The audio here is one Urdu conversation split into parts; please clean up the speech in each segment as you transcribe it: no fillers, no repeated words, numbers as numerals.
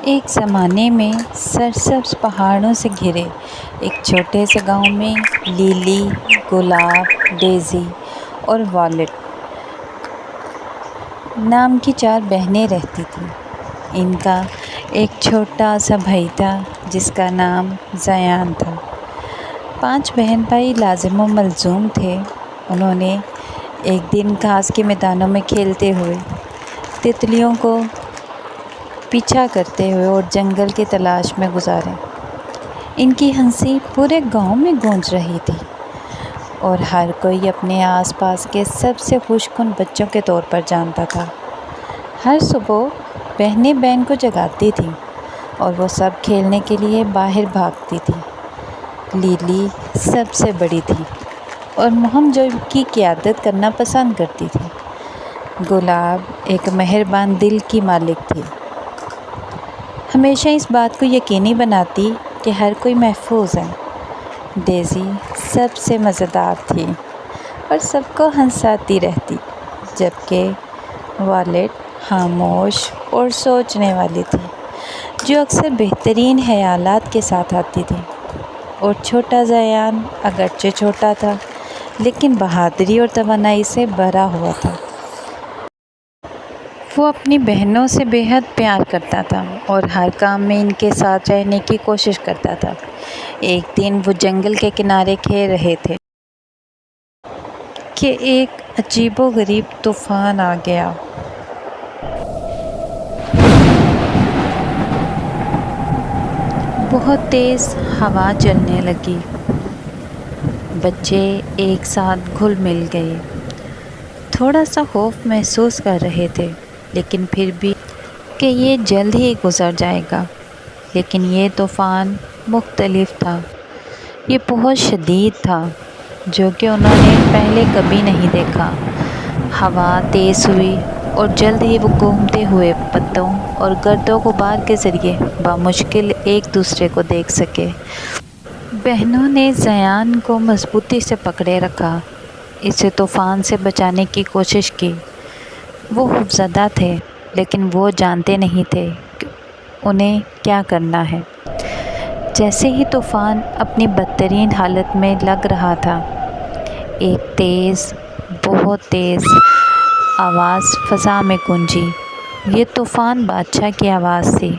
ایک زمانے میں سرسبز پہاڑوں سے گھرے ایک چھوٹے سے گاؤں میں لیلی، گلاب، ڈیزی اور وائلٹ نام کی 4 بہنیں رہتی تھیں۔ ان کا ایک چھوٹا سا بھائی تھا جس کا نام زیان تھا۔ 5 بہن بھائی لازم و ملزوم تھے۔ انہوں نے ایک دن گھاس کے میدانوں میں کھیلتے ہوئے، تتلیوں کو پیچھا کرتے ہوئے اور جنگل کی تلاش میں گزارے۔ ان کی ہنسی پورے گاؤں میں گونج رہی تھی اور ہر کوئی اپنے آس پاس کے سب سے خوش کن بچوں کے طور پر جانتا تھا۔ ہر صبح بہنیں بہن کو جگاتی تھیں اور وہ سب کھیلنے کے لیے باہر بھاگتی تھیں۔ لیلی سب سے بڑی تھی اور مہم جو کی قیادت کرنا پسند کرتی تھی۔ گلاب ایک مہربان دل کی مالک تھی، ہمیشہ اس بات کو یقینی بناتی کہ ہر کوئی محفوظ ہے۔ ڈیزی سب سے مزیدار تھی اور سب کو ہنساتی رہتی، جبکہ وائلٹ خاموش اور سوچنے والی تھی، جو اکثر بہترین خیالات کے ساتھ آتی تھی۔ اور چھوٹا زیان اگرچہ چھوٹا تھا لیکن بہادری اور توانائی سے بھرا ہوا تھا۔ وہ اپنی بہنوں سے بے حد پیار کرتا تھا اور ہر کام میں ان کے ساتھ رہنے کی کوشش کرتا تھا۔ ایک دن وہ جنگل کے کنارے کھیل رہے تھے کہ ایک عجیب و غریب طوفان آ گیا۔ بہت تیز ہوا چلنے لگی۔ بچے ایک ساتھ گھل مل گئے، تھوڑا سا خوف محسوس کر رہے تھے لیکن پھر بھی کہ یہ جلد ہی گزر جائے گا۔ لیکن یہ طوفان مختلف تھا۔ یہ بہت شدید تھا، جو کہ انہوں نے پہلے کبھی نہیں دیکھا۔ ہوا تیز ہوئی اور جلد ہی وہ گھومتے ہوئے پتوں اور گرد و غبار کے ذریعے بامشکل ایک دوسرے کو دیکھ سکے۔ بہنوں نے زیان کو مضبوطی سے پکڑے رکھا، اسے طوفان سے بچانے کی کوشش کی۔ وہ خوفزدہ تھے لیکن وہ جانتے نہیں تھے کہ انہیں کیا کرنا ہے۔ جیسے ہی طوفان اپنی بدترین حالت میں لگ رہا تھا، ایک تیز، بہت تیز آواز فضا میں گونجی۔ یہ طوفان بادشاہ کی آواز تھی،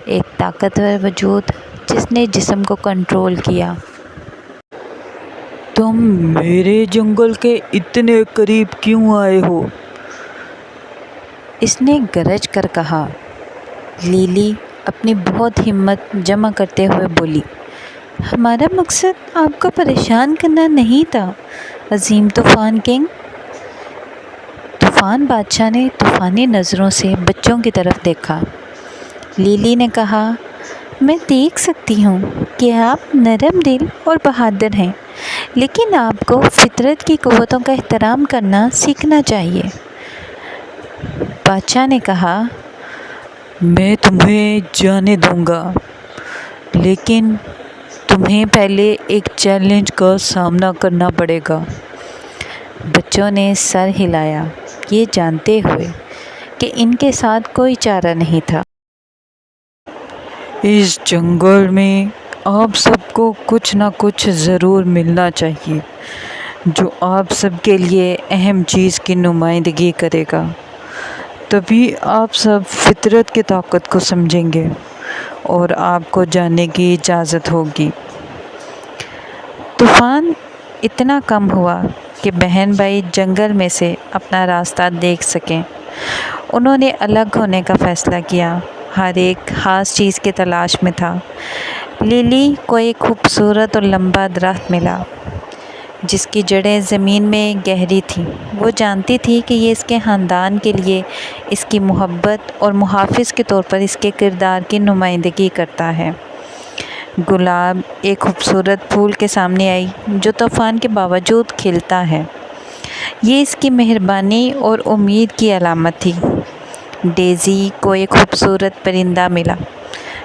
ایک طاقتور وجود جس نے جسم کو کنٹرول کیا۔ تم میرے جنگل کے اتنے قریب کیوں آئے ہو؟ اس نے گرج کر کہا۔ لیلی اپنی بہت ہمت جمع کرتے ہوئے بولی، ہمارا مقصد آپ کو پریشان کرنا نہیں تھا، عظیم طوفان کنگ۔ طوفان بادشاہ نے طوفانی نظروں سے بچوں کی طرف دیکھا۔ لیلی نے کہا، میں دیکھ سکتی ہوں کہ آپ نرم دل اور بہادر ہیں، لیکن آپ کو فطرت کی قوتوں کا احترام کرنا سیکھنا چاہیے۔ بادشاہ نے کہا، میں تمہیں جانے دوں گا، لیکن تمہیں پہلے ایک چیلنج کا سامنا کرنا پڑے گا۔ بچوں نے سر ہلایا، یہ جانتے ہوئے کہ ان کے ساتھ کوئی چارہ نہیں تھا۔ اس جنگل میں آپ سب کو کچھ نہ کچھ ضرور ملنا چاہیے جو آپ سب کے لیے اہم چیز کی نمائندگی کرے گا۔ تبھی آپ سب فطرت کی طاقت کو سمجھیں گے اور آپ کو جاننے کی اجازت ہوگی۔ طوفان اتنا کم ہوا کہ بہن بھائی جنگل میں سے اپنا راستہ دیکھ سکیں۔ انہوں نے الگ ہونے کا فیصلہ کیا، ہر ایک خاص چیز کی تلاش میں تھا۔ لیلی کو ایک خوبصورت اور لمبا درخت ملا جس کی جڑیں زمین میں گہری تھیں۔ وہ جانتی تھی کہ یہ اس کے خاندان کے لیے اس کی محبت اور محافظ کے طور پر اس کے کردار کی نمائندگی کرتا ہے۔ گلاب ایک خوبصورت پھول کے سامنے آئی جو طوفان کے باوجود کھلتا ہے، یہ اس کی مہربانی اور امید کی علامت تھی۔ ڈیزی کو ایک خوبصورت پرندہ ملا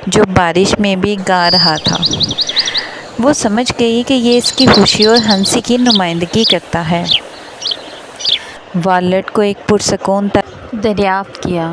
جو بارش میں بھی گا رہا تھا۔ وہ سمجھ گئی کہ یہ اس کی خوشی اور ہنسی کی نمائندگی کرتا ہے۔ وائلٹ کو ایک پرسکون درخت دریافت کیا